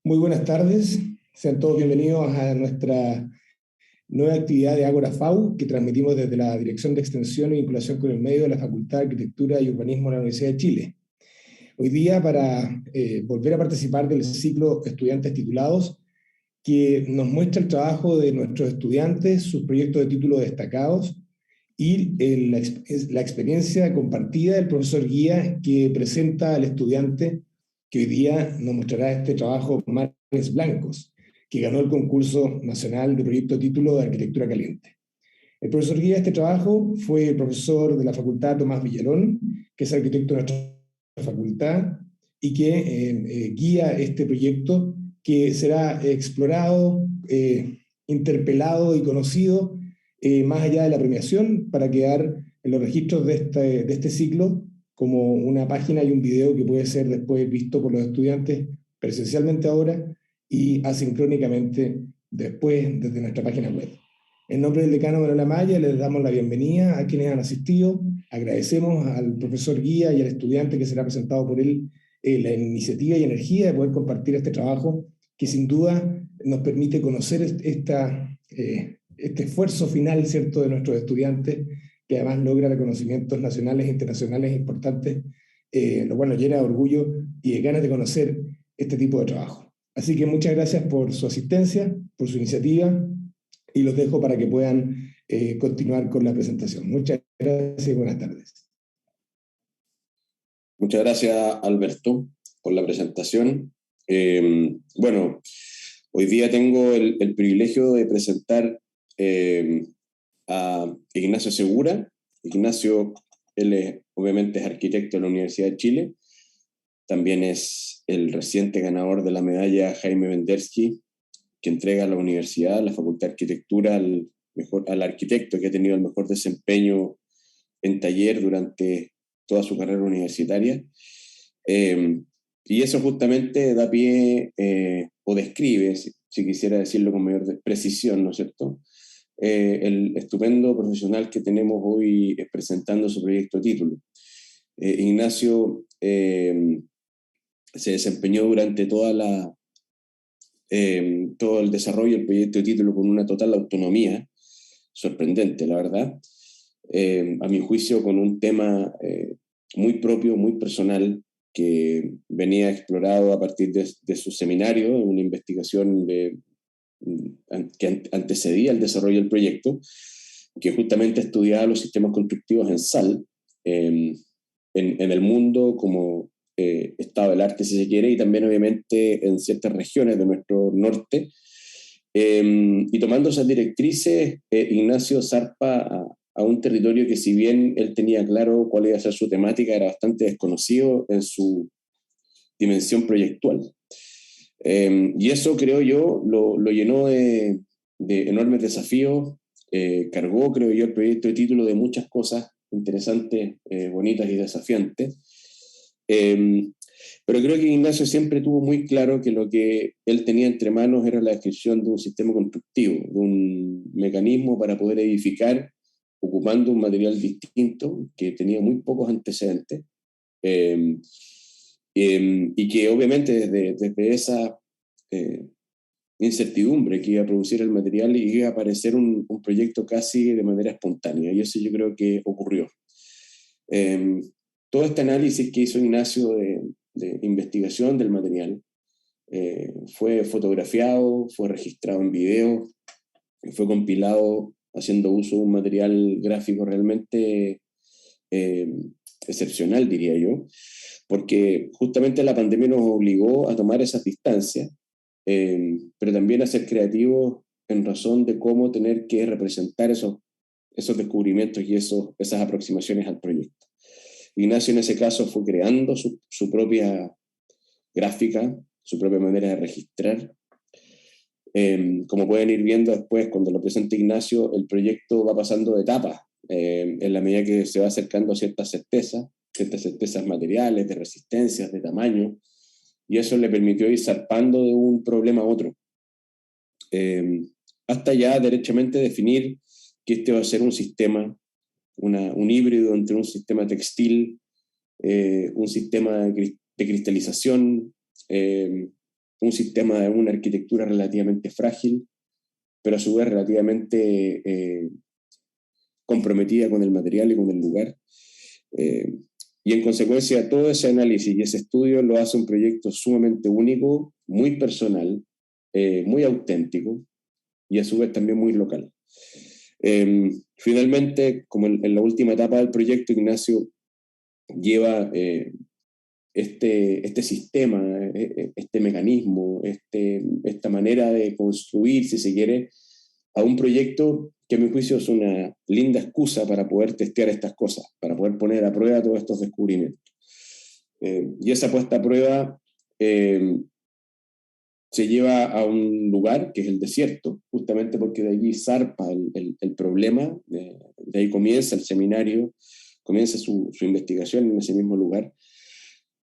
Muy buenas tardes, sean todos bienvenidos a nuestra nueva actividad de Ágora FAU que transmitimos desde la Dirección de Extensión y Vinculación con el Medio de la Facultad de Arquitectura y Urbanismo de la Universidad de Chile. Hoy día para volver a participar del ciclo Estudiantes Titulados que nos muestra el trabajo de nuestros estudiantes, sus proyectos de título destacados y la experiencia compartida del profesor guía que presenta al estudiante que hoy día nos mostrará este trabajo, Mares Blancos, que ganó el concurso nacional de proyecto de título de Arquitectura Caliente. El profesor guía de este trabajo fue el profesor de la Facultad Tomás Villalón, que es arquitecto de nuestra facultad y que guía este proyecto que será explorado, interpelado y conocido más allá de la premiación para quedar en los registros de este ciclo como una página y un video que puede ser después visto por los estudiantes presencialmente ahora y asincrónicamente después desde nuestra página web. En nombre del decano Manuel Amaya les damos la bienvenida a quienes han asistido. Agradecemos al profesor guía y al estudiante que será presentado por él la iniciativa y energía de poder compartir este trabajo que sin duda nos permite conocer este esfuerzo final, ¿cierto?, de nuestros estudiantes, que además logra reconocimientos nacionales e internacionales importantes, lo cual nos llena de orgullo y de ganas de conocer este tipo de trabajo. Así que muchas gracias por su asistencia, por su iniciativa, y los dejo para que puedan continuar con la presentación. Muchas gracias y buenas tardes. Muchas gracias, Alberto, por la presentación. Bueno, hoy día tengo el privilegio de presentar a Ignacio Segura. Ignacio, él obviamente es arquitecto de la Universidad de Chile, también es el reciente ganador de la medalla Jaime Vendersky, que entrega a la universidad, a la Facultad de Arquitectura, al arquitecto que ha tenido el mejor desempeño en taller durante toda su carrera universitaria. Y eso justamente da pie, o describe, si quisiera decirlo con mayor precisión, ¿no es cierto?, el estupendo profesional que tenemos hoy presentando su proyecto de título. Ignacio se desempeñó durante todo el desarrollo del proyecto de título con una total autonomía, sorprendente, la verdad. A mi juicio, con un tema muy propio, muy personal, que venía explorado a partir de su seminario, una investigación que antecedía el desarrollo del proyecto, que justamente estudiaba los sistemas constructivos en sal, en el mundo como estado del arte, si se quiere, y también obviamente en ciertas regiones de nuestro norte. Y tomando esas directrices, Ignacio zarpa a un territorio que, si bien él tenía claro cuál iba a ser su temática, era bastante desconocido en su dimensión proyectual. Y eso, creo yo, lo llenó de enormes desafíos, cargó, creo yo, el proyecto de título de muchas cosas interesantes, bonitas y desafiantes. Pero creo que Ignacio siempre tuvo muy claro que lo que él tenía entre manos era la descripción de un sistema constructivo, de un mecanismo para poder edificar ocupando un material distinto que tenía muy pocos antecedentes, y que obviamente desde esa incertidumbre que iba a producir el material iba a aparecer un proyecto casi de manera espontánea, y eso yo creo que ocurrió. Todo este análisis que hizo Ignacio de investigación del material fue fotografiado, fue registrado en video, fue compilado haciendo uso de un material gráfico realmente excepcional, diría yo, porque justamente la pandemia nos obligó a tomar esas distancias, pero también a ser creativos en razón de cómo tener que representar esos descubrimientos y esas aproximaciones al proyecto. Ignacio en ese caso fue creando su propia gráfica, su propia manera de registrar. Como pueden ir viendo después, cuando lo presente Ignacio, el proyecto va pasando de etapas, en la medida que se va acercando a ciertas certezas materiales, de resistencias, de tamaño, y eso le permitió ir zarpando de un problema a otro, hasta ya derechamente definir que este va a ser un sistema, un híbrido entre un sistema textil, un sistema de cristalización, un sistema de una arquitectura relativamente frágil, pero a su vez relativamente comprometida con el material y con el lugar. Y en consecuencia, todo ese análisis y ese estudio lo hace un proyecto sumamente único, muy personal, muy auténtico y a su vez también muy local. Finalmente, como en la última etapa del proyecto, Ignacio lleva este sistema, este mecanismo, esta manera de construir, si se quiere, a un proyecto que a mi juicio es una linda excusa para poder testear estas cosas, para poder poner a prueba todos estos descubrimientos. Y esa puesta a prueba se lleva a un lugar que es el desierto, justamente porque de allí zarpa el problema, de ahí comienza el seminario, comienza su investigación en ese mismo lugar.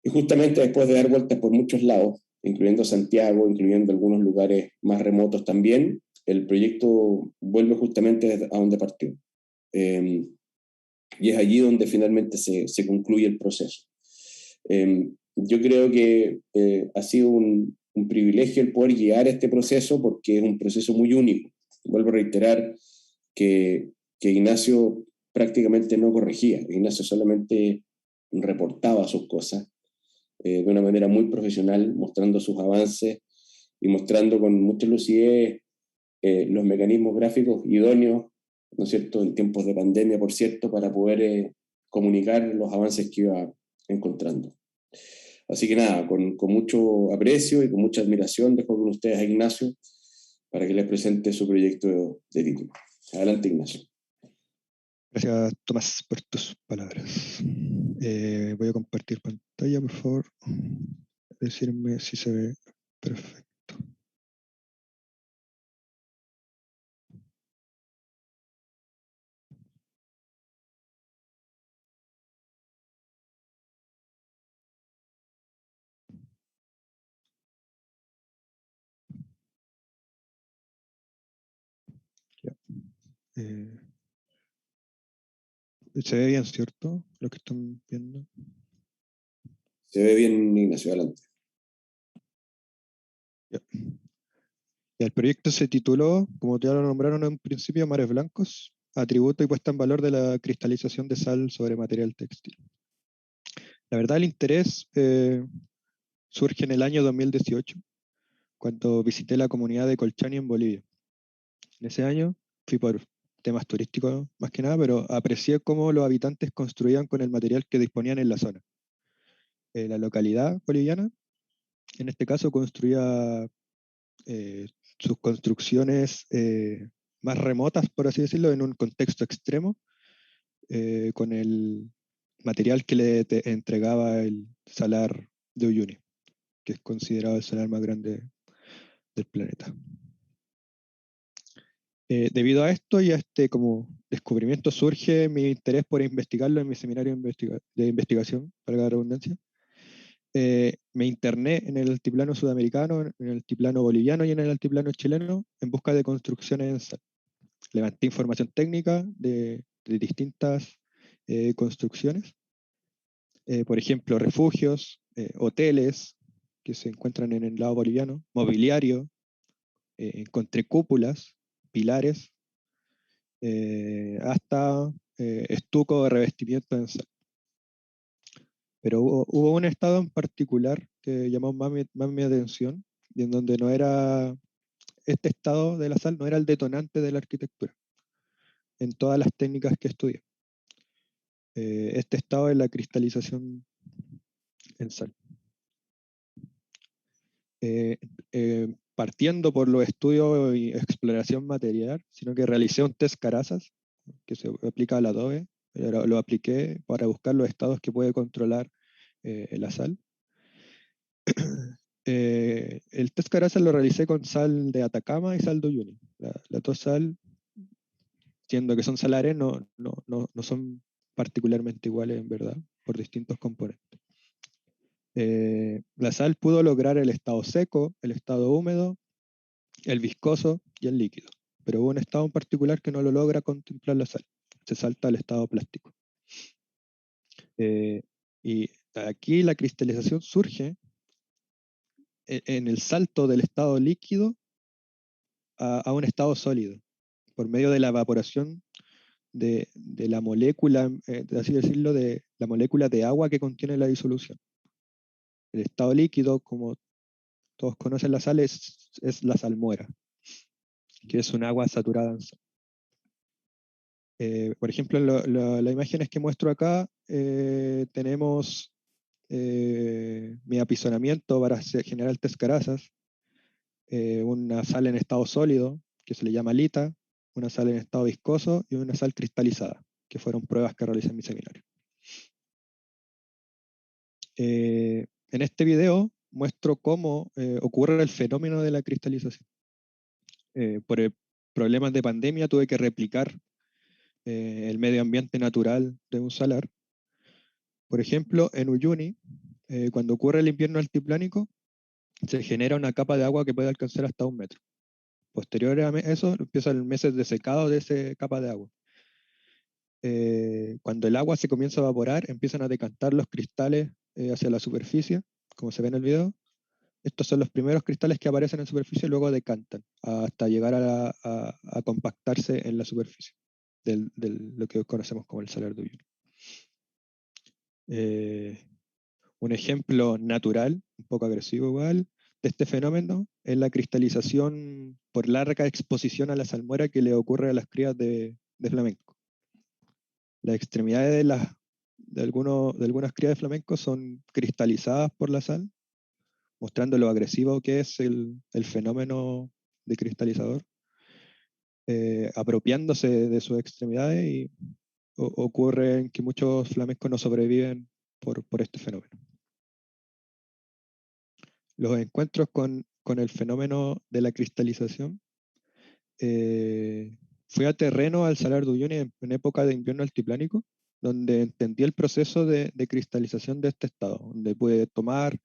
Y justamente después de dar vueltas por muchos lados, incluyendo Santiago, incluyendo algunos lugares más remotos también, el proyecto vuelve justamente a donde partió. Y es allí donde finalmente se concluye el proceso. Yo creo que ha sido un privilegio el poder guiar este proceso porque es un proceso muy único. Vuelvo a reiterar que Ignacio prácticamente no corregía, Ignacio solamente reportaba sus cosas de una manera muy profesional, mostrando sus avances y mostrando con mucha lucidez los mecanismos gráficos idóneos, ¿no es cierto?, en tiempos de pandemia, por cierto, para poder comunicar los avances que iba encontrando. Así que nada, con mucho aprecio y con mucha admiración dejo con ustedes a Ignacio para que les presente su proyecto de título. Adelante, Ignacio. Gracias, Tomás, por tus palabras. Voy a compartir pantalla, por favor. Decirme si se ve perfecto. Ya. Se ve bien, ¿cierto? Lo que están viendo. Se ve bien, Ignacio, adelante. Ya. El proyecto se tituló, como ya lo nombraron en un principio, Mares Blancos, atributo y puesta en valor de la cristalización de sal sobre material textil. La verdad, el interés surge en el año 2018, cuando visité la comunidad de Colchani en Bolivia. En ese año fui por temas turísticos más que nada, pero aprecié cómo los habitantes construían con el material que disponían en la zona. La localidad boliviana, en este caso, construía sus construcciones más remotas, por así decirlo, en un contexto extremo, con el material que le entregaba el salar de Uyuni, que es considerado el salar más grande del planeta. Debido a esto y a este como descubrimiento surge mi interés por investigarlo en mi seminario de investigación, valga la redundancia. Me interné en el altiplano sudamericano, en el altiplano boliviano y en el altiplano chileno en busca de construcciones en sal. Levanté información técnica de distintas construcciones, por ejemplo, refugios, hoteles que se encuentran en el lado boliviano, mobiliario, encontré cúpulas, pilares, hasta estuco de revestimiento en sal. Pero hubo un estado en particular que llamó más mi atención, y en donde no era, este estado de la sal no era el detonante de la arquitectura, en todas las técnicas que estudié. Este estado es la cristalización en sal. Partiendo por los estudios y exploración material, sino que realicé un test Carazas, que se aplica al adobe, lo apliqué para buscar los estados que puede controlar la sal. El test Carazas lo realicé con sal de Atacama y sal de Uyuni. Las dos sal, siendo que son salares, no son particularmente iguales en verdad, por distintos componentes. La sal pudo lograr el estado seco, el estado húmedo, el viscoso y el líquido, pero hubo un estado en particular que no lo logra contemplar la sal, se salta al estado plástico. Y aquí la cristalización surge en el salto del estado líquido a un estado sólido, por medio de la evaporación de la molécula, así decirlo, de la molécula de agua que contiene la disolución. El estado líquido, como todos conocen la sal, es la salmuera, que es un agua saturada en sal. Por ejemplo, las imágenes que muestro acá, tenemos mi apisonamiento para generar tescarazas, una sal en estado sólido, que se le llama lita, una sal en estado viscoso y una sal cristalizada, que fueron pruebas que realicé en mi seminario. En este video muestro cómo ocurre el fenómeno de la cristalización. Por problemas de pandemia tuve que replicar el medio ambiente natural de un salar. Por ejemplo, en Uyuni, cuando ocurre el invierno altiplánico, se genera una capa de agua que puede alcanzar hasta 1 metro. Posterior a eso, empiezan meses de secado de esa capa de agua. Cuando el agua se comienza a evaporar, empiezan a decantar los cristales hacia la superficie, como se ve en el video. Estos son los primeros cristales que aparecen en superficie y luego decantan hasta llegar a compactarse en la superficie de lo que conocemos como el salar de Uyuni. Un ejemplo natural, un poco agresivo igual, de este fenómeno es la cristalización por larga exposición a la salmuera que le ocurre a las crías de flamenco. Las extremidades de algunas crías de flamenco son cristalizadas por la sal, mostrando lo agresivo que es el fenómeno de cristalizador, apropiándose de sus extremidades, y ocurre que muchos flamencos no sobreviven por este fenómeno. Los encuentros con el fenómeno de la cristalización. Fui a terreno al Salar de Uyuni en época de invierno altiplánico, donde entendí el proceso de cristalización de este estado, donde pude tomar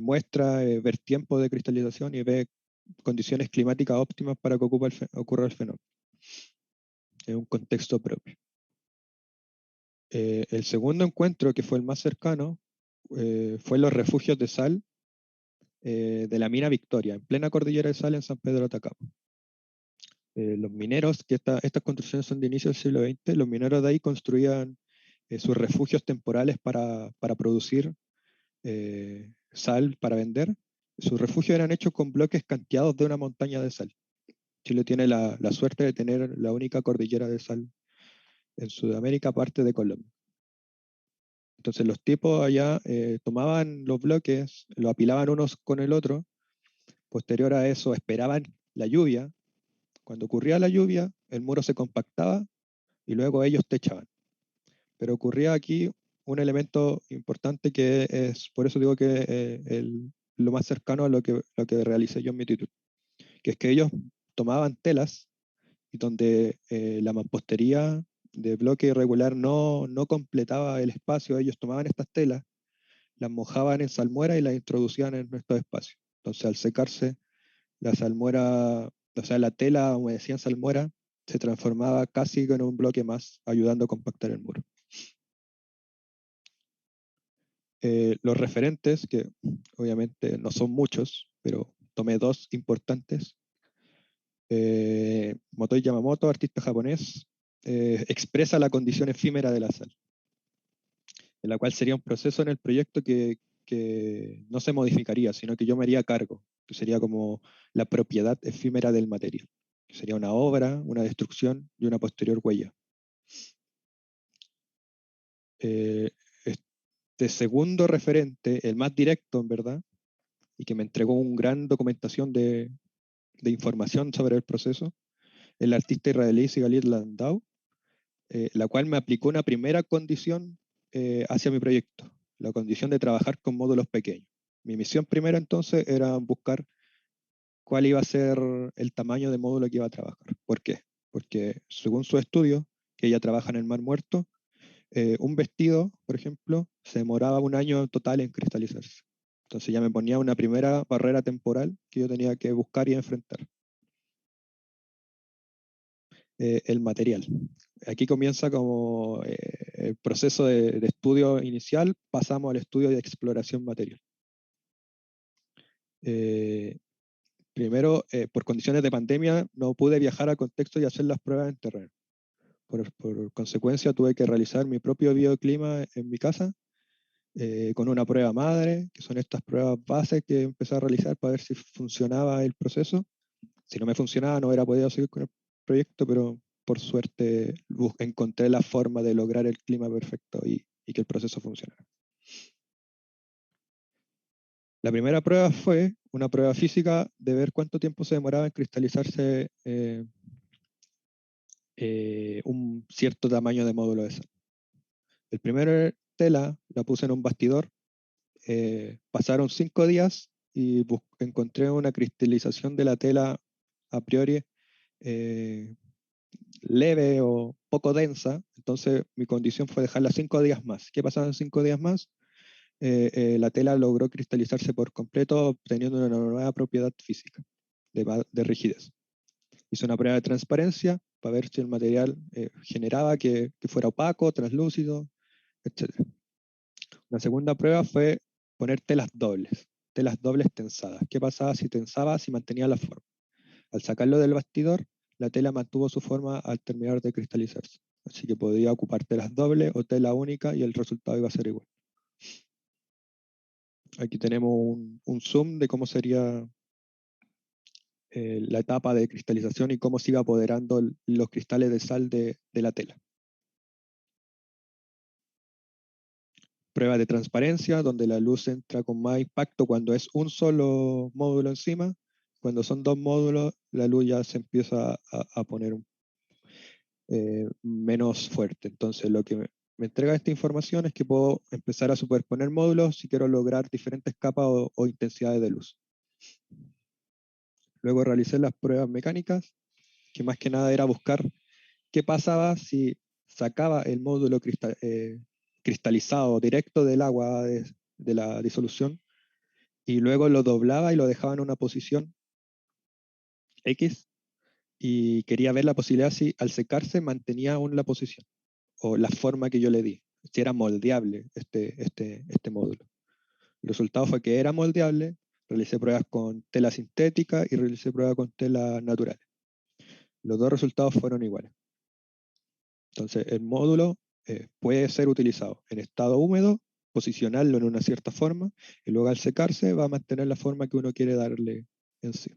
muestras, ver tiempo de cristalización y ver condiciones climáticas óptimas para que ocurra el fenómeno en un contexto propio. El segundo encuentro, que fue el más cercano, fue en los refugios de sal de la mina Victoria, en plena cordillera de sal en San Pedro de Atacama. Los mineros, que estas construcciones son de inicio del siglo XX, los mineros de ahí construían sus refugios temporales para producir sal para vender. Sus refugios eran hechos con bloques canteados de una montaña de sal. Chile tiene la suerte de tener la única cordillera de sal en Sudamérica, aparte de Colombia. Entonces los tipos allá tomaban los bloques, lo apilaban unos con el otro. Posterior a eso esperaban la lluvia. Cuando ocurría la lluvia, el muro se compactaba y luego ellos techaban. Pero ocurría aquí un elemento importante que es, por eso digo que lo más cercano a lo que realicé yo en mi título, que es que ellos tomaban telas y donde la mampostería de bloque irregular no completaba el espacio, ellos tomaban estas telas, las mojaban en salmuera y las introducían en nuestros espacios. Entonces, al secarse, la salmuera, o sea, la tela humedecida en salmuera, se transformaba casi en un bloque más, ayudando a compactar el muro. Los referentes, que obviamente no son muchos, pero tomé 2 importantes. Motoi Yamamoto, artista japonés, expresa la condición efímera de la sal, en la cual sería un proceso en el proyecto que no se modificaría, sino que yo me haría cargo, que sería como la propiedad efímera del material, que sería una obra, una destrucción y una posterior huella. Este segundo referente, el más directo en verdad, y que me entregó una gran documentación de información sobre el proceso, el artista israelí Sigalit Landau, la cual me aplicó una primera condición hacia mi proyecto, la condición de trabajar con módulos pequeños. Mi misión primera entonces era buscar cuál iba a ser el tamaño de módulo que iba a trabajar. ¿Por qué? Porque según su estudio, que ella trabaja en el Mar Muerto, un vestido, por ejemplo, se demoraba 1 año total en cristalizarse. Entonces ya me ponía una primera barrera temporal que yo tenía que buscar y enfrentar. El material. Aquí comienza como el proceso de estudio inicial, pasamos al estudio de exploración material. Primero, por condiciones de pandemia, no pude viajar al contexto y hacer las pruebas en terreno. Por consecuencia, tuve que realizar mi propio bioclima en mi casa, con una prueba madre, que son estas pruebas bases que empecé a realizar para ver si funcionaba el proceso. Si no me funcionaba, no hubiera podido seguir con el proyecto, pero por suerte encontré la forma de lograr el clima perfecto y que el proceso funcionara. La primera prueba fue una prueba física de ver cuánto tiempo se demoraba en cristalizarse un cierto tamaño de módulo de sal. El primer tela la puse en un bastidor, pasaron 5 días y encontré una cristalización de la tela a priori leve o poco densa, entonces mi condición fue dejarla 5 días más. ¿Qué pasaba en 5 días más? La tela logró cristalizarse por completo, obteniendo una nueva propiedad física de rigidez. Hice una prueba de transparencia para ver si el material generaba que fuera opaco, translúcido, etc. La segunda prueba fue poner telas dobles tensadas. ¿Qué pasaba si tensaba, si mantenía la forma? Al sacarlo del bastidor, la tela mantuvo su forma al terminar de cristalizarse. Así que podía ocupar telas dobles o tela única y el resultado iba a ser igual. Aquí tenemos un zoom de cómo sería la etapa de cristalización y cómo se iba apoderando los cristales de sal de la tela. Prueba de transparencia, donde la luz entra con más impacto cuando es un solo módulo encima. Cuando son 2 módulos, la luz ya se empieza a poner menos fuerte. Entonces, lo que me entrega esta información es que puedo empezar a superponer módulos si quiero lograr diferentes capas o intensidades de luz. Luego realicé las pruebas mecánicas, que más que nada era buscar qué pasaba si sacaba el módulo cristalizado directo del agua de la disolución y luego lo doblaba y lo dejaba en una posición X y quería ver la posibilidad si al secarse mantenía aún la posición o la forma que yo le di, si era moldeable este módulo. El resultado fue que era moldeable, realicé pruebas con tela sintética y realicé pruebas con tela natural. Los dos resultados fueron iguales. Entonces, el módulo puede ser utilizado en estado húmedo, posicionarlo en una cierta forma, y luego al secarse va a mantener la forma que uno quiere darle en sí.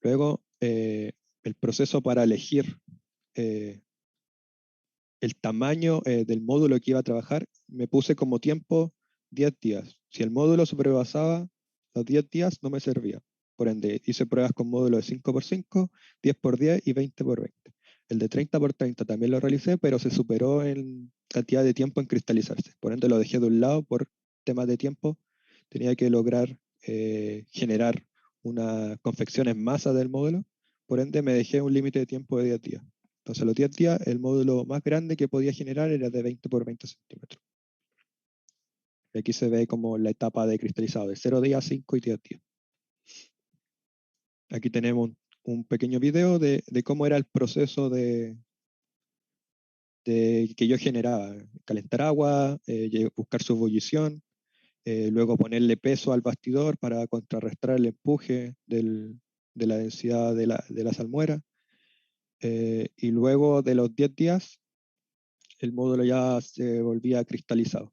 Luego, el proceso para elegir el tamaño del módulo que iba a trabajar, me puse como tiempo 10 días. Si el módulo sobrepasaba los 10 días, no me servía. Por ende, hice pruebas con módulos de 5x5, 10x10 y 20x20. El de 30x30 también lo realicé, pero se superó en cantidad de tiempo en cristalizarse. Por ende, lo dejé de un lado por temas de tiempo. Tenía que lograr generar una confección en masa del módulo. Por ende, me dejé un límite de tiempo de 10 días. Entonces, a los 10 días, el módulo más grande que podía generar era de 20x20 centímetros. Y aquí se ve como la etapa de cristalizado, de 0 días, 5 y 10 días. Aquí tenemos un pequeño video de cómo era el proceso de que yo generaba. Calentar agua, buscar su ebullición, luego ponerle peso al bastidor para contrarrestar el empuje de la densidad de la salmuera. Y luego de los 10 días, el módulo ya se volvía cristalizado.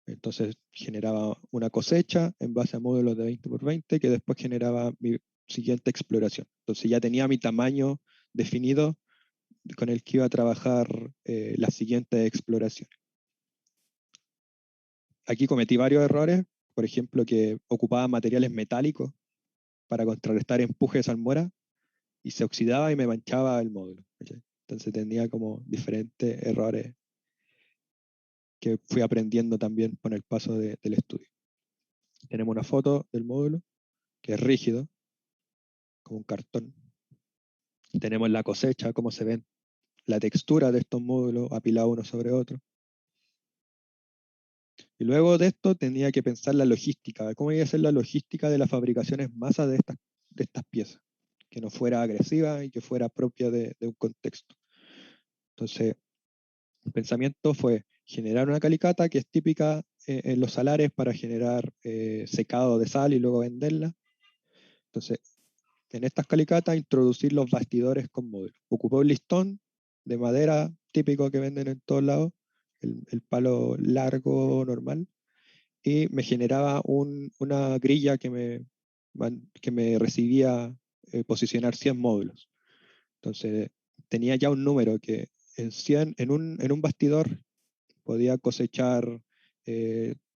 Entonces generaba una cosecha en base a módulos de 20x20 que después generaba mi siguiente exploración. Entonces ya tenía mi tamaño definido con el que iba a trabajar la siguiente exploración. Aquí cometí varios errores, por ejemplo, que ocupaba materiales metálicos para contrarrestar empuje de salmuera y se oxidaba y me manchaba el módulo. ¿Okay? Entonces tenía como diferentes errores que fui aprendiendo también con el paso del estudio. Tenemos una foto del módulo que es rígido, como un cartón. Tenemos la cosecha, cómo se ven la textura de estos módulos apilados uno sobre otro. Y luego de esto tenía que pensar la logística, cómo iba a ser la logística de la fabricación en masa de estas piezas, que no fuera agresiva y que fuera propia de un contexto. Entonces, el pensamiento fue generar una calicata que es típica en los salares para generar secado de sal y luego venderla. Entonces, en estas calicatas, introducir los bastidores con módulos. Ocupé un listón de madera típico que venden en todos lados, el palo largo normal, y me generaba una grilla que me recibía posicionar 100 módulos. Entonces, tenía ya un número que en un bastidor podía cosechar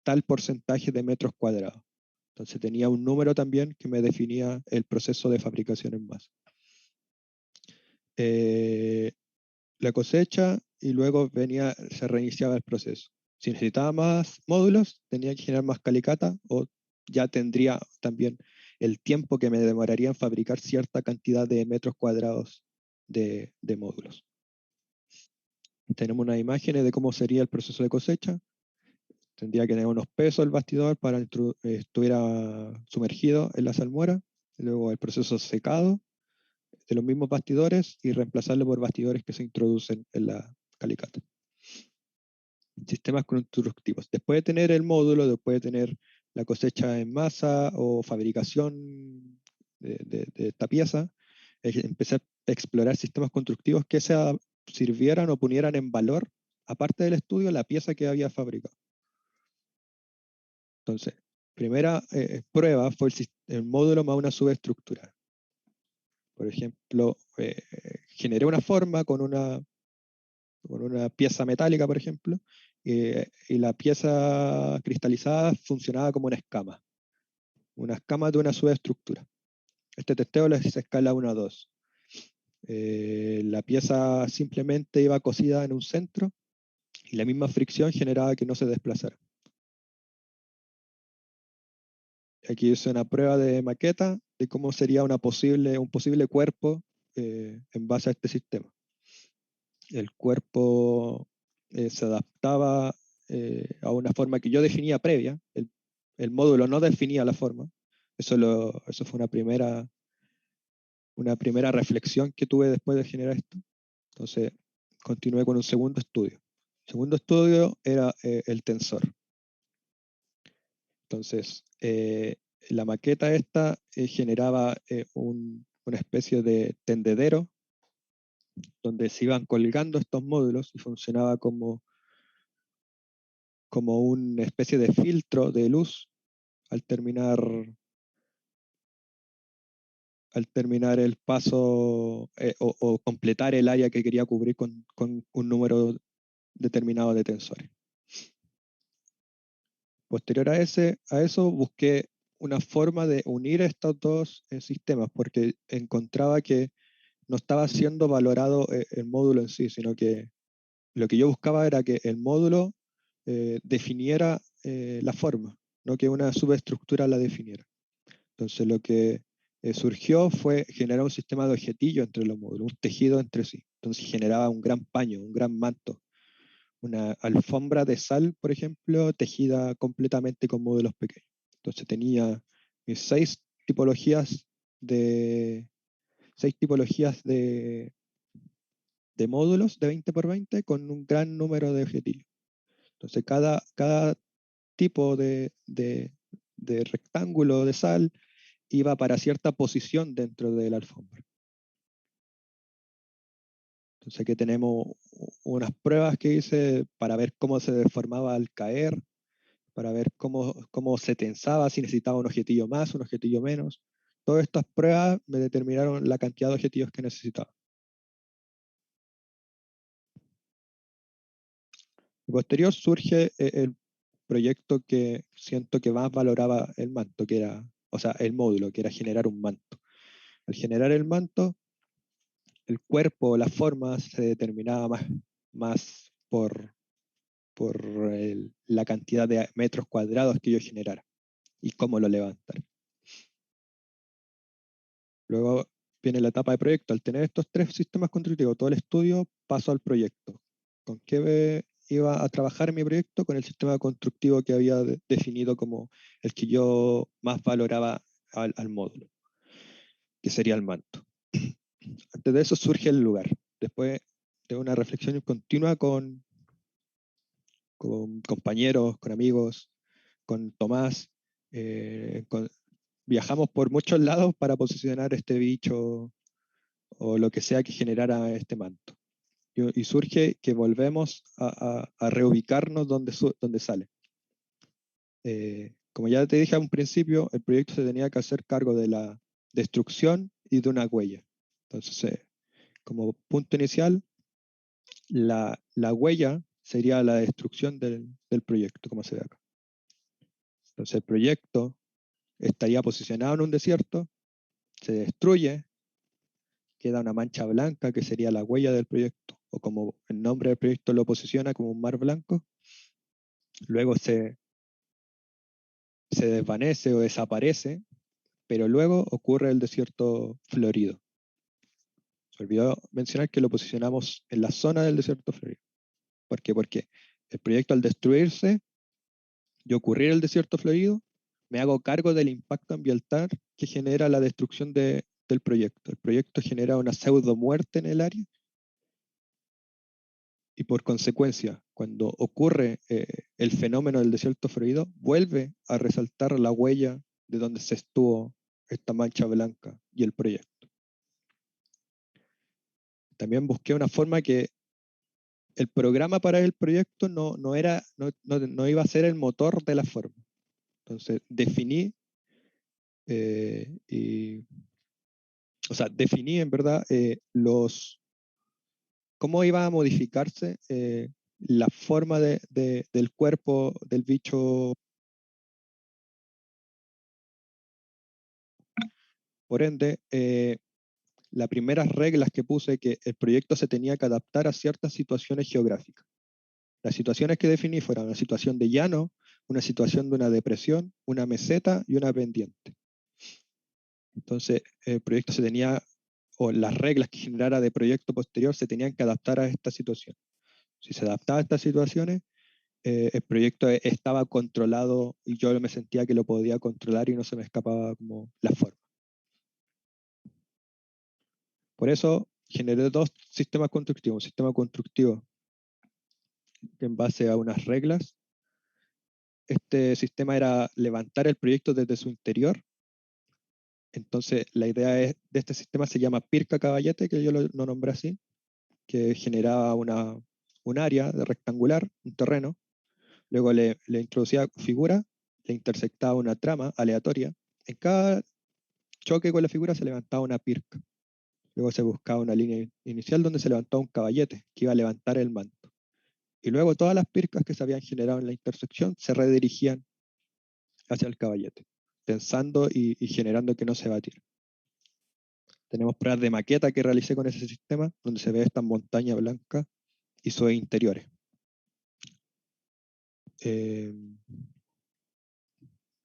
tal porcentaje de metros cuadrados. Entonces tenía un número también que me definía el proceso de fabricación en masa. La cosecha y luego se reiniciaba el proceso. Si necesitaba más módulos, tenía que generar más calicata o ya tendría también el tiempo que me demoraría en fabricar cierta cantidad de metros cuadrados de módulos. Tenemos unas imágenes de cómo sería el proceso de cosecha. Tendría que tener unos pesos el bastidor para que estuviera sumergido en la salmuera. Luego el proceso secado de los mismos bastidores y reemplazarlo por bastidores que se introducen en la calicata. Sistemas constructivos. Después de tener el módulo, después de tener la cosecha en masa o fabricación de esta pieza, empecé a explorar sistemas constructivos que sirvieran o ponieran en valor, aparte del estudio, la pieza que había fabricado. Entonces, primera prueba fue el módulo más una subestructura. Por ejemplo, generé una forma con una pieza metálica, por ejemplo, y la pieza cristalizada funcionaba como una escama de una subestructura. Este testeo es escala 1 a 2. La pieza simplemente iba cosida en un centro y la misma fricción generaba que no se desplazara. Aquí hice una prueba de maqueta de cómo sería un posible cuerpo en base a este sistema. El cuerpo se adaptaba a una forma que yo definía previa. El módulo no definía la forma. Eso fue una primera reflexión que tuve después de generar esto. Entonces, continué con un segundo estudio. El segundo estudio era el tensor. Entonces, la maqueta esta generaba una especie de tendedero donde se iban colgando estos módulos y funcionaba como una especie de filtro de luz al terminar el paso o completar el área que quería cubrir con un número determinado de tensores. Posterior a eso busqué una forma de unir estos dos sistemas porque encontraba que no estaba siendo valorado el módulo en sí, sino que lo que yo buscaba era que el módulo definiera la forma, no que una subestructura la definiera. Entonces lo que surgió fue generar un sistema de objetillo entre los módulos, un tejido entre sí. Entonces generaba un gran paño, un gran manto, una alfombra de sal, por ejemplo, tejida completamente con módulos pequeños. Entonces tenía 6 tipologías de módulos de 20 por 20 con un gran número de objetillos. Entonces cada tipo de rectángulo de sal iba para cierta posición dentro de la alfombra. Entonces aquí tenemos unas pruebas que hice para ver cómo se deformaba al caer, para ver cómo se tensaba, si necesitaba un objetillo más, un objetillo menos. Todas estas pruebas me determinaron la cantidad de objetillos que necesitaba. Y posterior surge el proyecto que siento que más valoraba el manto, el módulo, que era generar un manto. Al generar el manto, el cuerpo, la forma se determinaba más por la cantidad de metros cuadrados que yo generara y cómo lo levantara. Luego viene la etapa de proyecto. Al tener estos 3 sistemas constructivos, todo el estudio, paso al proyecto. ¿Con qué iba a trabajar en mi proyecto? Con el sistema constructivo que había definido como el que yo más valoraba al módulo, que sería el manto. Antes de eso surge el lugar. Después de una reflexión continua con con compañeros, con amigos, con Tomás. Viajamos por muchos lados para posicionar este bicho o lo que sea que generara este manto. Y surge que volvemos a reubicarnos donde sale. Como ya te dije a un principio, el proyecto se tenía que hacer cargo de la destrucción y de una huella. Entonces, como punto inicial, la huella sería la destrucción del proyecto, como se ve acá. Entonces, el proyecto estaría posicionado en un desierto, se destruye, queda una mancha blanca que sería la huella del proyecto, o como el nombre del proyecto lo posiciona como un mar blanco. Luego se desvanece o desaparece, pero luego ocurre el desierto florido. Se olvidó mencionar que lo posicionamos en la zona del desierto florido. ¿Por qué? Porque el proyecto, al destruirse y ocurrir el desierto florido, me hago cargo del impacto ambiental que genera la destrucción del proyecto. El proyecto genera una pseudo muerte en el área y por consecuencia, cuando ocurre el fenómeno del desierto florido, vuelve a resaltar la huella de donde se estuvo esta mancha blanca y el proyecto. También busqué una forma que el programa para el proyecto no iba a ser el motor de la forma. Entonces definí definí en verdad cómo iba a modificarse la forma del cuerpo del bicho. Por ende, las primeras reglas que puse que el proyecto se tenía que adaptar a ciertas situaciones geográficas. Las situaciones que definí fueron una situación de llano, una situación de una depresión, una meseta y una pendiente. Entonces, el proyecto o las reglas que generara de proyecto posterior se tenían que adaptar a esta situación. Si se adaptaba a estas situaciones, el proyecto estaba controlado y yo me sentía que lo podía controlar y no se me escapaba como la forma. Por eso generé dos sistemas constructivos. Un sistema constructivo en base a unas reglas. Este sistema era levantar el proyecto desde su interior. Entonces, la idea de este sistema se llama Pirca Caballete, que yo lo nombré así, que generaba un área de rectangular, un terreno. Luego le introducía figura, le intersectaba una trama aleatoria. En cada choque con la figura se levantaba una pirca. Luego se buscaba una línea inicial donde se levantaba un caballete que iba a levantar el manto. Y luego todas las pircas que se habían generado en la intersección se redirigían hacia el caballete, tensando y generando que no se batiera. Tenemos pruebas de maqueta que realicé con ese sistema, donde se ve esta montaña blanca y sus interiores.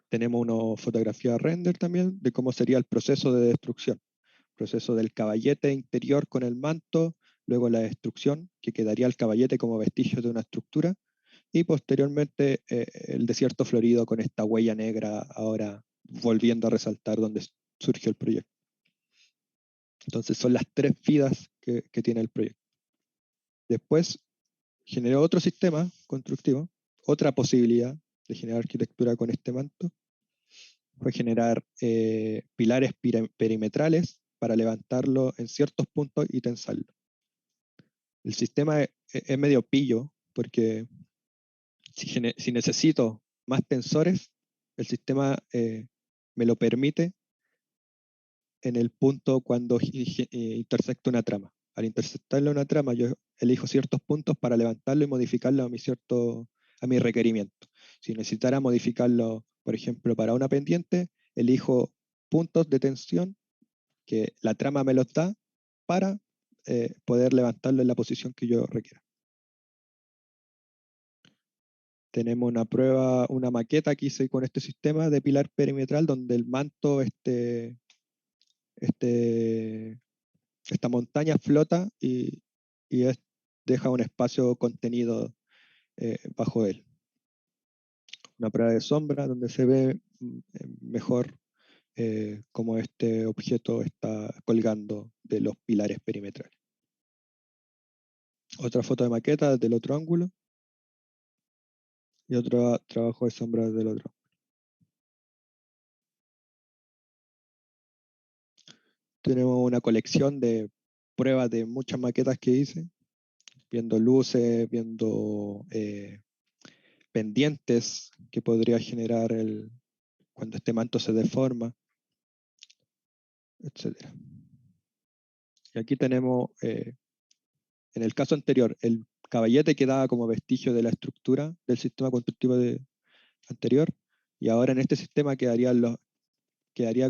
Tenemos una fotografía render también de cómo sería el proceso de destrucción. Proceso del caballete interior con el manto, luego la destrucción, que quedaría el caballete como vestigio de una estructura, y posteriormente el desierto florido con esta huella negra ahora volviendo a resaltar donde surgió el proyecto. Entonces son las tres vidas que tiene el proyecto. Después generó otro sistema constructivo, otra posibilidad de generar arquitectura con este manto, fue generar pilares perimetrales para levantarlo en ciertos puntos y tensarlo. El sistema es medio pillo porque si necesito más tensores, el sistema me lo permite en el punto cuando intersecta una trama. Al intersectarle una trama, yo elijo ciertos puntos para levantarlo y modificarlo a mi requerimiento. Si necesitara modificarlo, por ejemplo, para una pendiente, elijo puntos de tensión que la trama me los da para poder levantarlo en la posición que yo requiera. Tenemos una maqueta que hice con este sistema de pilar perimetral donde el manto, esta montaña flota y deja un espacio contenido bajo él. Una prueba de sombra donde se ve mejor cómo este objeto está colgando de los pilares perimetrales. Otra foto de maqueta del otro ángulo. y otro trabajo de sombra del otro. Tenemos una colección de pruebas de muchas maquetas que hice, viendo luces, viendo pendientes que podría generar cuando este manto se deforma, etc. Y aquí tenemos, en el caso anterior, el caballete quedaba como vestigio de la estructura del sistema constructivo anterior, y ahora en este sistema quedaría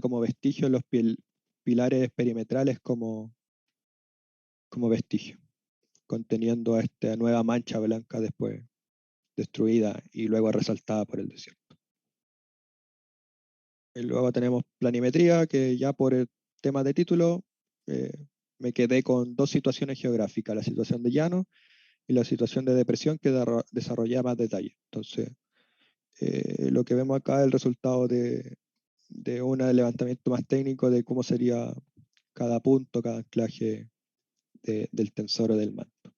como vestigio los pilares perimetrales como vestigio, conteniendo a esta nueva mancha blanca después destruida y luego resaltada por el desierto. Y luego tenemos planimetría, que ya por el tema de título me quedé con dos situaciones geográficas, la situación de llano y la situación de depresión, que desarrollé más detalle. Entonces, lo que vemos acá es el resultado de un levantamiento más técnico de cómo sería cada punto, cada anclaje del tensor o del manto.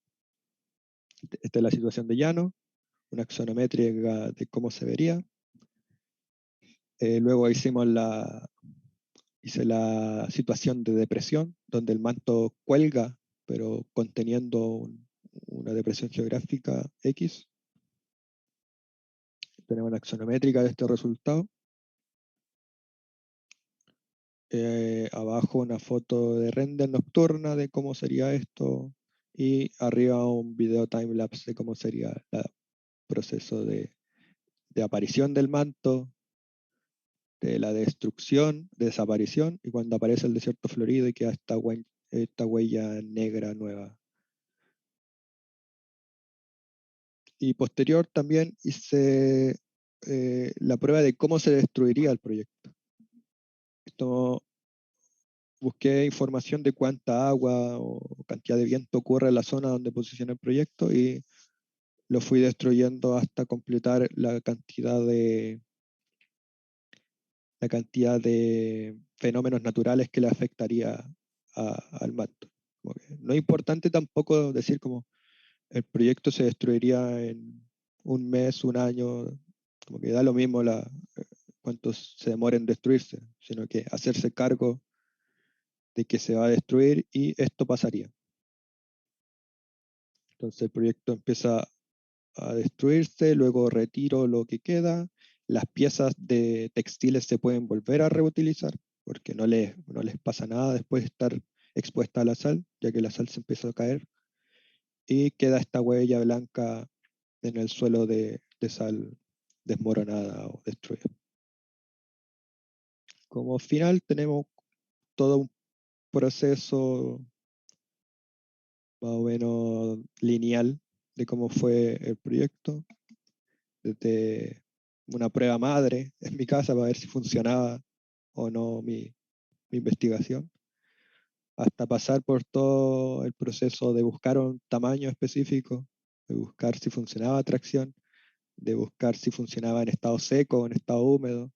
Esta es la situación de llano, una axonométrica de cómo se vería. Luego hice la situación de depresión, donde el manto cuelga, pero conteniendo una depresión geográfica X. Tenemos una axonométrica de este resultado. Abajo una foto de render nocturna de cómo sería esto, y arriba un video timelapse de cómo sería el proceso de aparición del manto, de la destrucción, de desaparición, y cuando aparece el desierto florido y queda esta huella negra nueva. Y posterior también hice la prueba de cómo se destruiría el proyecto. Busqué información de cuánta agua o cantidad de viento ocurre en la zona donde posiciona el proyecto, y lo fui destruyendo hasta completar la cantidad de fenómenos naturales que le afectaría al manto. No es importante tampoco decir como el proyecto se destruiría en un mes, un año, como que da lo mismo cuánto se demora en destruirse, sino que hacerse cargo de que se va a destruir y esto pasaría. Entonces el proyecto empieza a destruirse, luego retiro lo que queda, las piezas de textiles se pueden volver a reutilizar porque no les pasa nada después de estar expuesta a la sal, ya que la sal se empieza a caer, y queda esta huella blanca en el suelo de sal desmoronada o destruida. Como final tenemos todo un proceso más o menos lineal de cómo fue el proyecto, desde una prueba madre en mi casa para ver si funcionaba o no mi investigación, hasta pasar por todo el proceso de buscar un tamaño específico, de buscar si funcionaba tracción, de buscar si funcionaba en estado seco o en estado húmedo,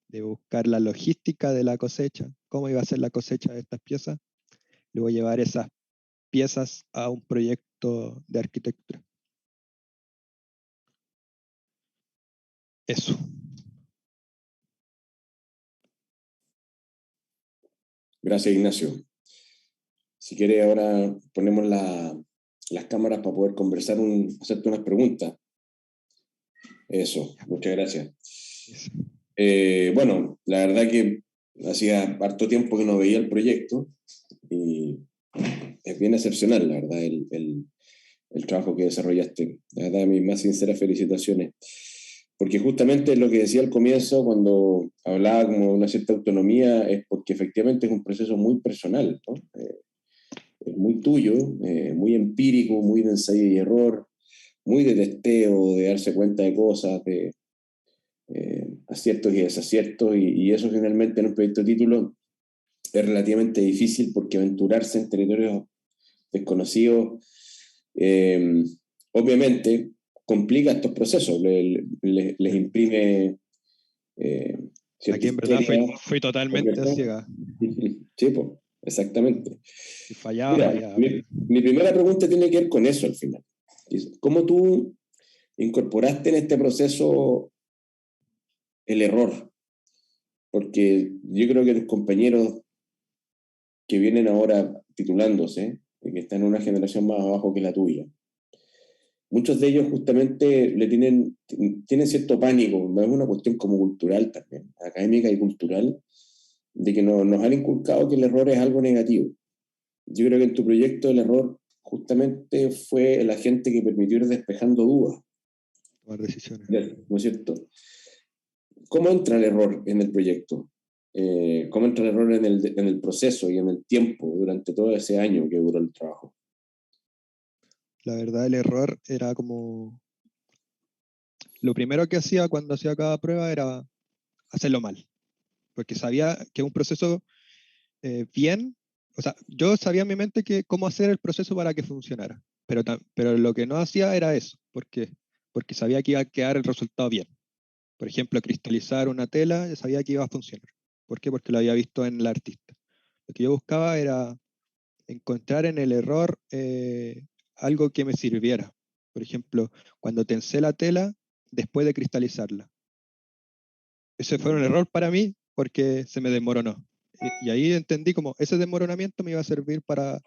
de buscar la logística de la cosecha, cómo iba a ser la cosecha de estas piezas, luego llevar esas piezas a un proyecto de arquitectura. Eso. Gracias, Ignacio. Si quiere, ahora ponemos las cámaras para poder conversar, hacerte unas preguntas. Eso, muchas gracias. Bueno, la verdad que hacía harto tiempo que no veía el proyecto y es bien excepcional, la verdad, el trabajo que desarrollaste. La verdad, mis más sinceras felicitaciones. Porque justamente lo que decía al comienzo, cuando hablaba como de una cierta autonomía, es porque efectivamente es un proceso muy personal, ¿no? Es muy tuyo, muy empírico, muy de ensayo y error, muy de testeo, de darse cuenta de cosas, de aciertos y desaciertos, y eso finalmente en un proyecto de título es relativamente difícil porque aventurarse en territorios desconocidos obviamente complica estos procesos, les imprime cierta aquí en verdad histeria. fui totalmente ciega. Sí, pues, exactamente. Si fallaba, Mira, fallaba. mi primera pregunta tiene que ver con eso al final. ¿Cómo tú incorporaste en este proceso el error, porque yo creo que los compañeros que vienen ahora titulándose, y que están en una generación más abajo que la tuya, muchos de ellos justamente tienen cierto pánico, es una cuestión como cultural también, académica y cultural, de que nos han inculcado que el error es algo negativo. Yo creo que en tu proyecto el error justamente fue el agente que permitió ir despejando dudas. Tomar decisiones. ¿No es cierto? ¿Cómo entra el error en el proyecto? ¿Cómo entra el error en el proceso y en el tiempo durante todo ese año que duró el trabajo? La verdad, el error era como... Lo primero que hacía cuando hacía cada prueba era hacerlo mal, porque sabía que un proceso bien, o sea, yo sabía en mi mente cómo hacer el proceso para que funcionara, pero lo que no hacía era eso. ¿Por qué? Porque sabía que iba a quedar el resultado bien. Por ejemplo, cristalizar una tela, yo sabía que iba a funcionar. ¿Por qué? Porque lo había visto en el artista. Lo que yo buscaba era encontrar en el error algo que me sirviera. Por ejemplo, cuando tensé la tela después de cristalizarla. Ese fue un error para mí porque se me desmoronó. Y ahí entendí como ese desmoronamiento me iba a servir para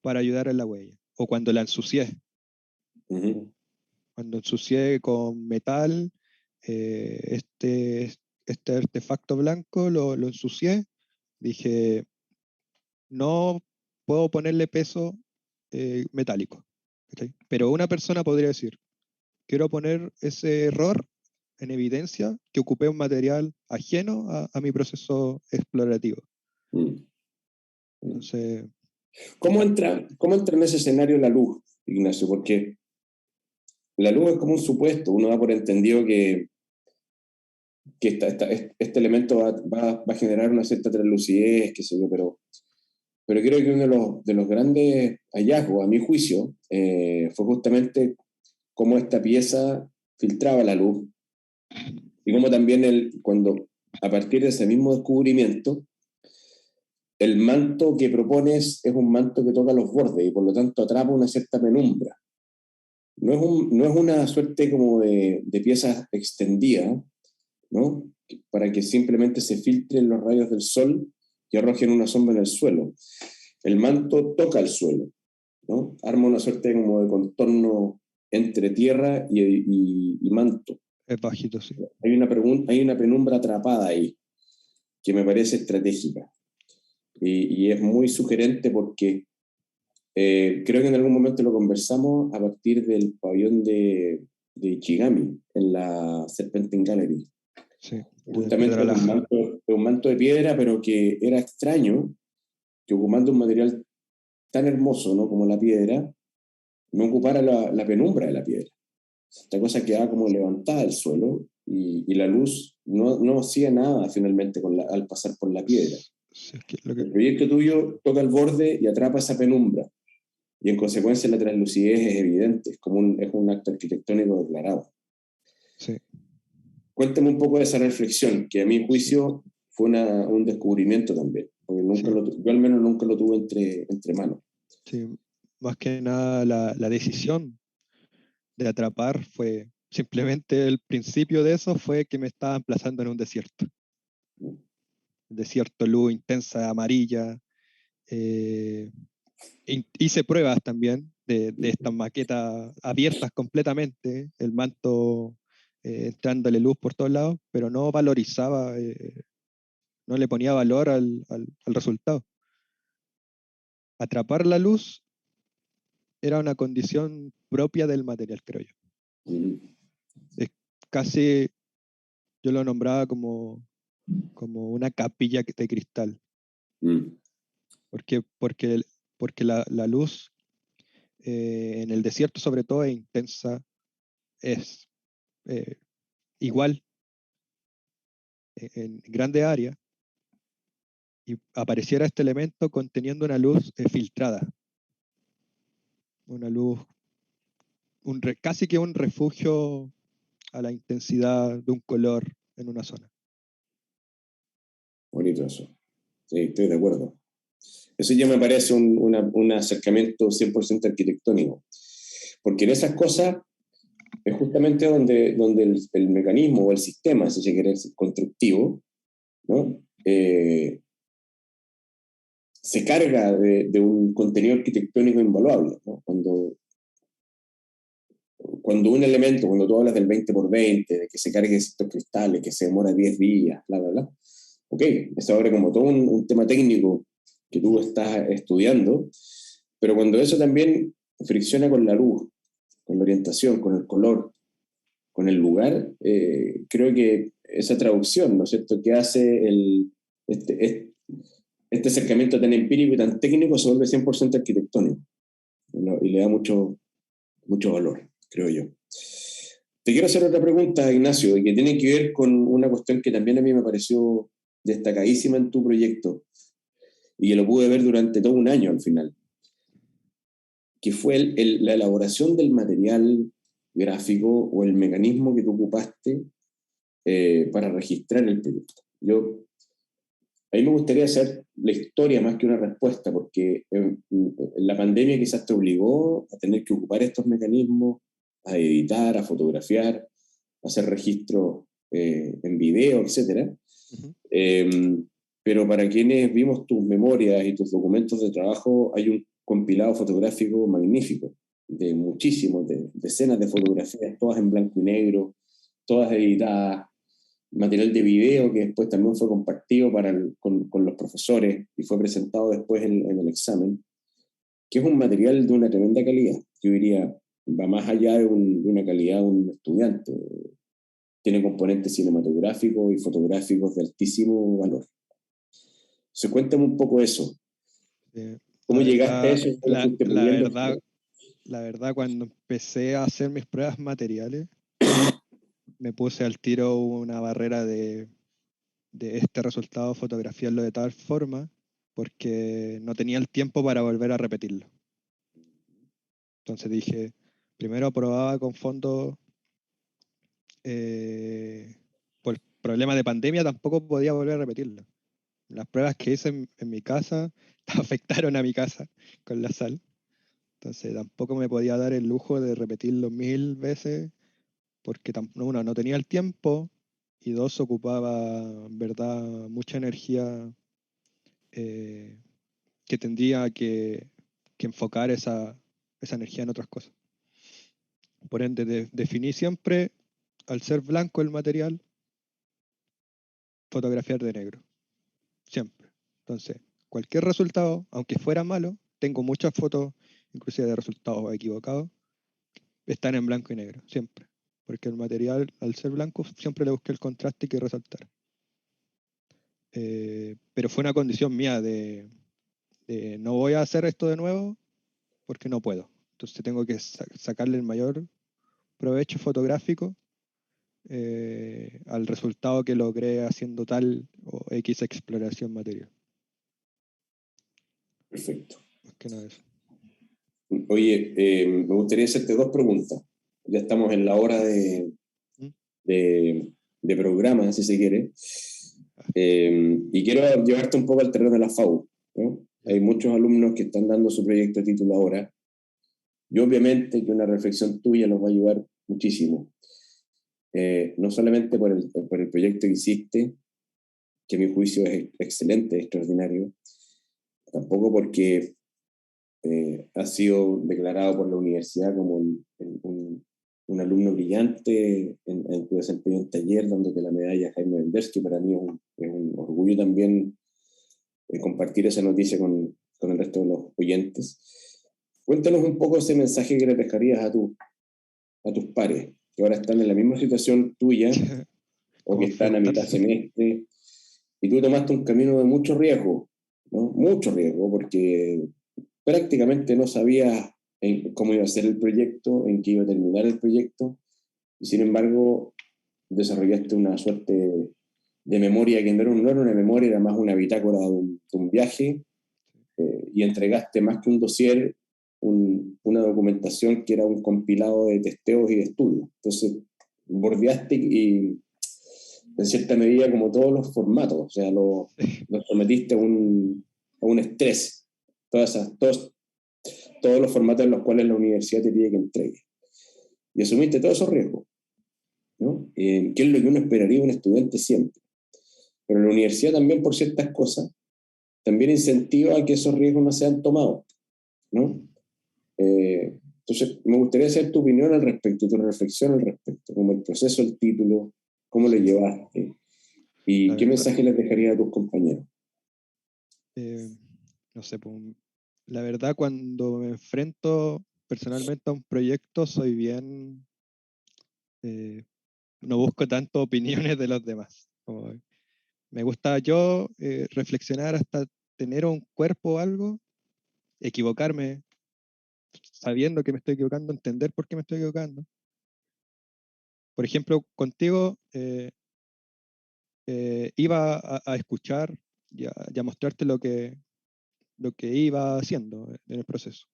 ayudar en la huella. O cuando la ensucié. Cuando ensucié con metal, este artefacto blanco lo ensucié, dije, no puedo ponerle peso metálico. ¿Cachai? Pero una persona podría decir, quiero poner ese error en evidencia que ocupé un material ajeno a mi proceso explorativo. Entonces, ¿Cómo entra en ese escenario la luz, Ignacio? Porque la luz es como un supuesto, uno da por entendido que este elemento va a generar una cierta translucidez, qué sé yo, pero creo que uno de los grandes hallazgos, a mi juicio, fue justamente cómo esta pieza filtraba la luz y cómo también cuando a partir de ese mismo descubrimiento, el manto que propones es un manto que toca los bordes y por lo tanto atrapa una cierta penumbra. No es una suerte como de pieza extendida, ¿no? Para que simplemente se filtren los rayos del sol y arrojen una sombra en el suelo. El manto toca el suelo, ¿no? Arma una suerte como de contorno entre tierra y manto. es bajito, sí. Hay una penumbra atrapada ahí, que me parece estratégica. Y es muy sugerente porque creo que en algún momento lo conversamos a partir del pabellón de Ichigami, en la Serpentine Gallery. Sí, Justamente un manto de piedra, pero que era extraño, que ocupando un material tan hermoso, ¿no?, como la piedra, no ocupara la penumbra de la piedra. Esta cosa quedaba como levantada del suelo y la luz no hacía nada finalmente al pasar por la piedra. Sí, El proyecto tuyo toca el borde y atrapa esa penumbra. Y en consecuencia la translucidez es evidente, es un acto arquitectónico declarado. Sí. Cuéntame un poco de esa reflexión, que a mi juicio fue un descubrimiento también, porque yo al menos nunca lo tuve entre manos. Sí, más que nada la decisión de atrapar fue simplemente el principio de eso fue que me estaba emplazando en un desierto. Desierto, luz intensa, amarilla. Hice pruebas también de estas maquetas abiertas completamente, el manto entrándole luz por todos lados, pero no valorizaba, no le ponía valor al resultado. Atrapar la luz era una condición propia del material, creo yo. Es casi, yo lo nombraba como una capilla de cristal. Porque la luz en el desierto sobre todo es intensa, es igual en grande área, y apareciera este elemento conteniendo una luz filtrada. Una luz, casi que un refugio a la intensidad de un color en una zona. Bonito eso. Sí, estoy de acuerdo. Eso ya me parece un acercamiento 100% arquitectónico. Porque en esas cosas es justamente donde el mecanismo o el sistema, si se quiere, constructivo, ¿no? Se carga de un contenido arquitectónico invaluable, ¿no? Cuando un elemento, cuando tú hablas del 20x20, de que se cargue estos cristales, que se demora 10 días, bla, bla, bla, ok, eso abre como todo un tema técnico que tú estás estudiando, pero cuando eso también fricciona con la luz, con la orientación, con el color, con el lugar, creo que esa traducción, ¿no es cierto?, que hace este acercamiento tan empírico y tan técnico se vuelve 100% arquitectónico, ¿no? Y le da mucho valor, creo yo. Te quiero hacer otra pregunta, Ignacio, y que tiene que ver con una cuestión que también a mí me pareció destacadísima en tu proyecto, y que lo pude ver durante todo un año al final, que fue la elaboración del material gráfico o el mecanismo que tú ocupaste para registrar el proyecto. A mí me gustaría hacer la historia más que una respuesta, porque la pandemia quizás te obligó a tener que ocupar estos mecanismos, a editar, a fotografiar, a hacer registros en video, etc. Pero para quienes vimos tus memorias y tus documentos de trabajo, hay un compilado fotográfico magnífico, de muchísimos, de decenas de fotografías, todas en blanco y negro, todas editadas, material de video que después también fue compartido con los profesores y fue presentado después en el examen, que es un material de una tremenda calidad. Yo diría, va más allá de una calidad de un estudiante. Tiene componentes cinematográficos y fotográficos de altísimo valor. Se cuéntame un poco eso. ¿Cómo llegaste a eso? La verdad, cuando empecé a hacer mis pruebas materiales, me puse al tiro una barrera de este resultado, fotografiarlo de tal forma, porque no tenía el tiempo para volver a repetirlo. Entonces dije, primero probaba con fondos, por problema de pandemia tampoco podía volver a repetirlo. Las pruebas que hice en mi casa afectaron a mi casa con la sal. Entonces tampoco me podía dar el lujo de repetirlo 1000 veces porque uno, no tenía el tiempo y dos, ocupaba, en verdad, mucha energía que tendría que enfocar esa energía en otras cosas. Por ende, definí siempre, al ser blanco el material, fotografiar de negro. Siempre. Entonces, cualquier resultado, aunque fuera malo, tengo muchas fotos, inclusive de resultados equivocados, están en blanco y negro, siempre. Porque el material, al ser blanco, siempre le busqué el contraste que resaltar. Pero fue una condición mía de no voy a hacer esto de nuevo porque no puedo. Entonces tengo que sacarle el mayor provecho fotográfico al resultado que logré haciendo tal o X exploración material. Perfecto. Más que nada eso. Oye, me gustaría hacerte dos preguntas. Ya estamos en la hora de programa, si se quiere. Y quiero llevarte un poco al terreno de la FAU, ¿no? Hay muchos alumnos que están dando su proyecto de título ahora. Y obviamente que una reflexión tuya los va a ayudar muchísimo. No solamente por el proyecto que hiciste, que a mi juicio es excelente, extraordinario, tampoco porque ha sido declarado por la universidad como un alumno brillante en tu desempeño en taller, dándote la medalla Jaime Venders, que para mí es un orgullo también compartir esa noticia con el resto de los oyentes. Cuéntanos un poco ese mensaje que le dejarías a tus pares, que ahora están en la misma situación tuya, o que están a mitad semestre, y tú tomaste un camino de mucho riesgo, ¿no? Mucho riesgo, porque prácticamente no sabías cómo iba a ser el proyecto, en qué iba a terminar el proyecto, y sin embargo desarrollaste una suerte de memoria que no era una memoria, era más una bitácora de un viaje, y entregaste más que un dossier, una documentación que era un compilado de testeos y de estudios. Entonces, bordeaste y en cierta medida como todos los formatos, o sea, lo sometiste a un estrés, todos los formatos en los cuales la universidad te pide que entregues. y asumiste todos esos riesgos, ¿no? Que es lo que uno esperaría de un estudiante siempre. Pero la universidad también, por ciertas cosas, también incentiva a que esos riesgos no sean tomados, ¿no? Entonces, me gustaría saber tu opinión al respecto, tu reflexión al respecto, como el proceso, el título, cómo lo llevaste, y qué mensaje les dejaría a tus compañeros. No sé, pues, la verdad, cuando me enfrento personalmente a un proyecto, soy bien... no busco tanto opiniones de los demás. Como, me gusta yo reflexionar hasta tener un cuerpo o algo, equivocarme, sabiendo que me estoy equivocando, entender por qué me estoy equivocando. Por ejemplo, contigo iba a escuchar y a mostrarte lo que iba haciendo en el proceso.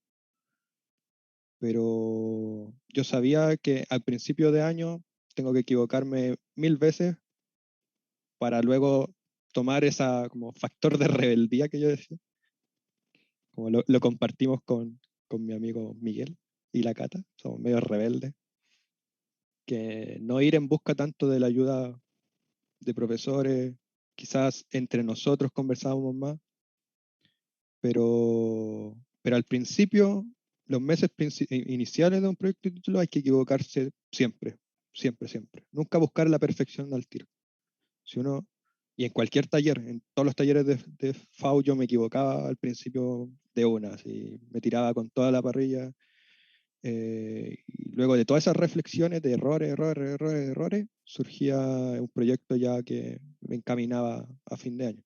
Pero yo sabía que al principio de año tengo que equivocarme 1000 veces para luego tomar esa como factor de rebeldía que yo decía. Como lo compartimos con mi amigo Miguel y la Cata, somos medio rebeldes. Que no ir en busca tanto de la ayuda de profesores, quizás entre nosotros conversábamos más, pero al principio, los meses iniciales de un proyecto de título hay que equivocarse siempre, siempre, siempre. Nunca buscar la perfección al tiro. Si uno, y en cualquier taller, en todos los talleres de FAU yo me equivocaba al principio de una, así, me tiraba con toda la parrilla. Y luego de todas esas reflexiones de errores, surgía un proyecto ya que me encaminaba a fin de año.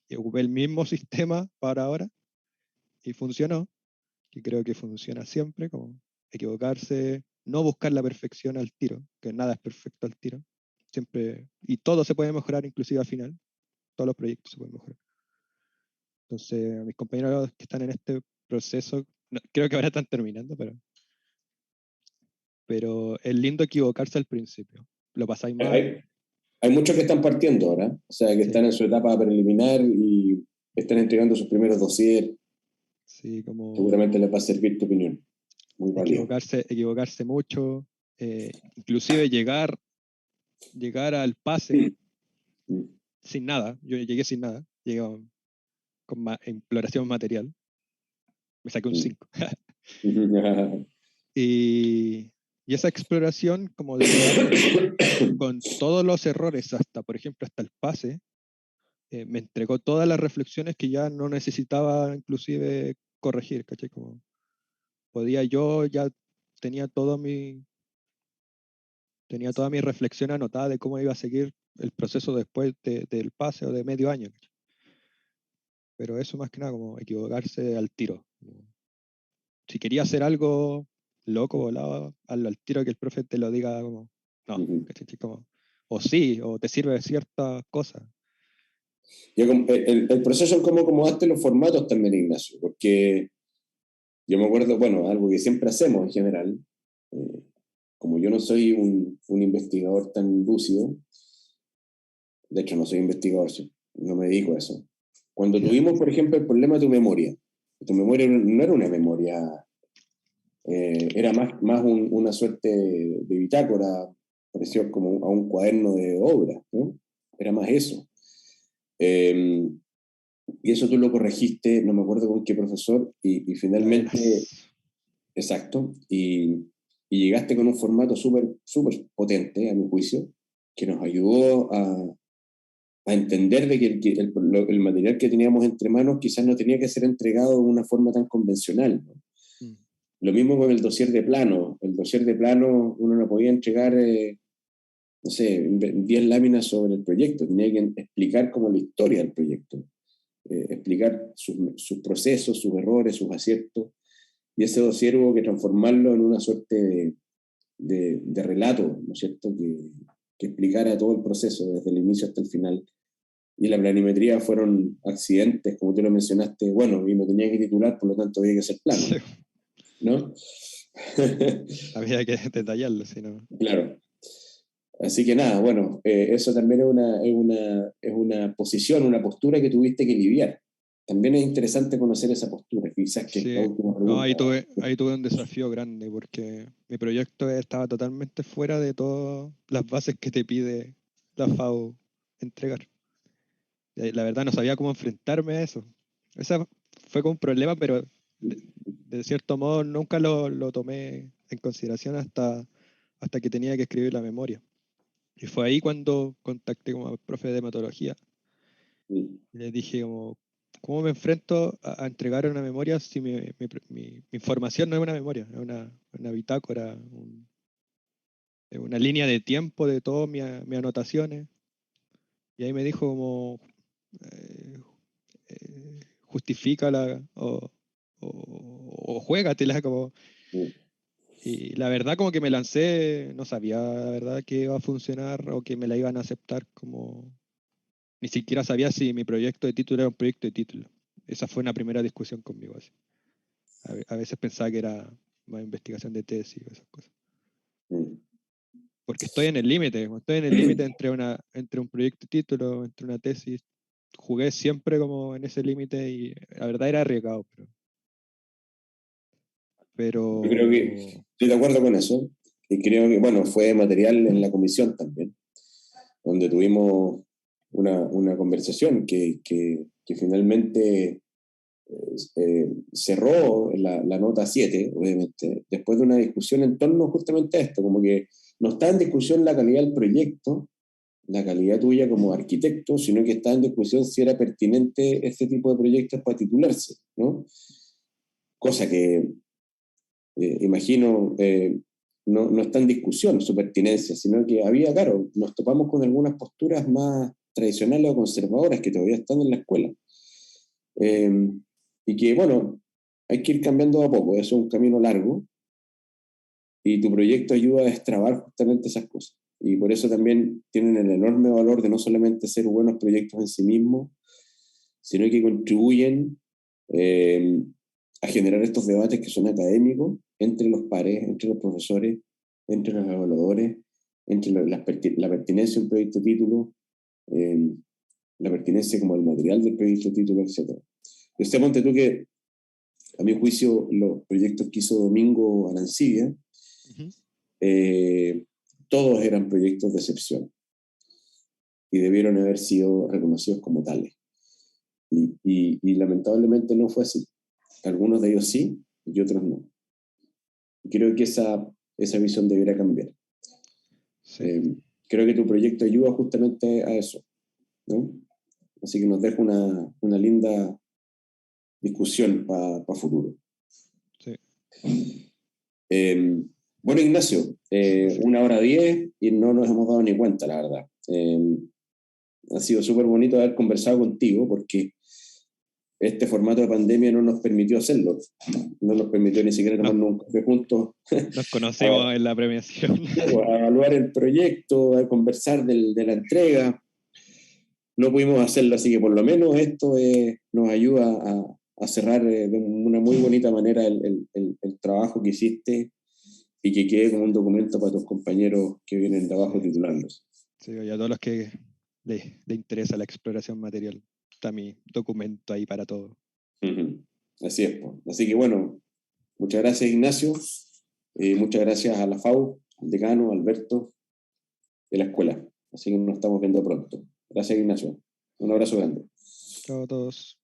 Y ocupé el mismo sistema para ahora y funcionó, y creo que funciona siempre, como equivocarse, no buscar la perfección al tiro, que nada es perfecto al tiro, siempre, y todo se puede mejorar, inclusive al final, todos los proyectos se pueden mejorar. Entonces, a mis compañeros que están en este proceso, no, creo que ahora están terminando, pero es lindo equivocarse al principio. Lo pasáis mal. Hay muchos que están partiendo ahora, o sea, que Sí. están en su etapa preliminar y están entregando sus primeros dossiers. Sí, como Seguramente les va a servir tu opinión. Muy válida. equivocarse mucho, inclusive llegar al pase sin nada. Yo llegué sin nada, llegué con exploración material, me saqué un 5. Y esa exploración, como de llegar con todos los errores, hasta, por ejemplo, hasta el pase, me entregó todas las reflexiones que ya no necesitaba inclusive corregir, ¿cachai? Como podía yo, ya tenía toda mi reflexión anotada de cómo iba a seguir el proceso después del pase o de medio año, ¿cachai? Pero eso más que nada como equivocarse al tiro. Si quería hacer algo loco, volado, hazlo al tiro, que el profe te lo diga como, no, ¿cachai? Como, o sí, o te sirve de ciertas cosas. El proceso en cómo acomodaste los formatos también, Ignacio, porque yo me acuerdo, bueno, algo que siempre hacemos en general, como yo no soy un investigador tan lúcido, de hecho no soy investigador, no me dedico a eso. Cuando tuvimos, por ejemplo, el problema de tu memoria no era una memoria, era más una suerte de bitácora, pareció como a un cuaderno de obra, ¿no? Era más eso. Y eso tú lo corregiste, no me acuerdo con qué profesor, y finalmente, exacto, y llegaste con un formato súper potente, a mi juicio, que nos ayudó a entender de que el material que teníamos entre manos quizás no tenía que ser entregado de una forma tan convencional, ¿no? Lo mismo con el dossier de plano. El dossier de plano uno no podía entregar, no sé, 10 láminas sobre el proyecto, tenía que explicar como la historia del proyecto. Explicar sus procesos, sus errores, sus aciertos, y ese dossier hubo que transformarlo en una suerte de relato, ¿no es cierto?, que explicara todo el proceso, desde el inicio hasta el final. Y la planimetría fueron accidentes, como tú lo mencionaste, bueno, y me tenía que titular, por lo tanto había que hacer plano, ¿no? Había que detallarlo, si no. Claro. Así que nada, bueno, eso también es una posición, una postura que tuviste que lidiar, también es interesante conocer esa postura. Quizás que Sí. esta última No, pregunta, ahí tuve un desafío grande porque mi proyecto estaba totalmente fuera de todas las bases que te pide la FAO entregar. Y la verdad no sabía cómo enfrentarme a eso. Ese fue como un problema, pero de cierto modo nunca lo tomé en consideración hasta que tenía que escribir la memoria. Y fue ahí cuando contacté como al profe de hematología. mm, Y le dije como, ¿cómo me enfrento a entregar una memoria si mi información no es una memoria, es una bitácora, una línea de tiempo de todas mis anotaciones? Y ahí me dijo como, eh, justifícala o juégatela como... mm. Y la verdad como que me lancé, no sabía la verdad que iba a funcionar o que me la iban a aceptar como... Ni siquiera sabía si mi proyecto de título era un proyecto de título. Esa fue una primera discusión conmigo. Así. A veces pensaba que era más investigación de tesis o esas cosas. Mm. Porque estoy en el límite, estoy en el límite entre un proyecto y título, entre una tesis. Jugué siempre como en ese límite y la verdad era arriesgado. Yo creo que Pero estoy de acuerdo con eso. Y creo que, bueno, fue material en la comisión también, donde tuvimos una conversación que finalmente cerró la nota 7, obviamente, después de una discusión en torno justamente a esto, como que no está en discusión la calidad del proyecto, la calidad tuya como arquitecto, sino que está en discusión si era pertinente este tipo de proyectos para titularse, ¿no? Cosa que imagino no está en discusión su pertinencia, sino que había, claro, nos topamos con algunas posturas más tradicionales o conservadoras que todavía están en la escuela. Eh, y que, bueno, hay que ir cambiando a poco, eso es un camino largo, y tu proyecto ayuda a destrabar justamente esas cosas. Y por eso también tienen el enorme valor de no solamente ser buenos proyectos en sí mismos, sino que contribuyen a generar estos debates que son académicos entre los pares, entre los profesores, entre los evaluadores, entre la pertinencia de un proyecto de título, eh, la pertinencia como el material del proyecto de título, etc. Usted, ponte tú que, a mi juicio, los proyectos que hizo Domingo Arancibia, eh, todos eran proyectos de excepción y debieron haber sido reconocidos como tales. Y lamentablemente no fue así. Algunos de ellos sí y otros no. Y creo que esa visión debería cambiar. sí. Creo que tu proyecto ayuda justamente a eso, ¿no? Así que nos deja una linda discusión para futuro. Sí. Bueno, Ignacio, 1:10 y no nos hemos dado ni cuenta, la verdad. Ha sido súper bonito haber conversado contigo porque este formato de pandemia no nos permitió hacerlo. No nos permitió ni siquiera tomarnos un café juntos Nos conocimos en la premiación. a evaluar el proyecto, a conversar de la entrega. No pudimos hacerlo, así que por lo menos esto nos ayuda a cerrar de una muy bonita manera el trabajo que hiciste y que quede como un documento para tus compañeros que vienen de abajo titulándose. Sí, y a todos los que les interesa la exploración material. Está mi documento ahí para todo. Uh-huh. Así es. Pues. Así que bueno, muchas gracias Ignacio, muchas gracias a la FAU, al decano, Alberto, de la escuela. Así que nos estamos viendo pronto. Gracias Ignacio. Un abrazo grande. Chao a todos.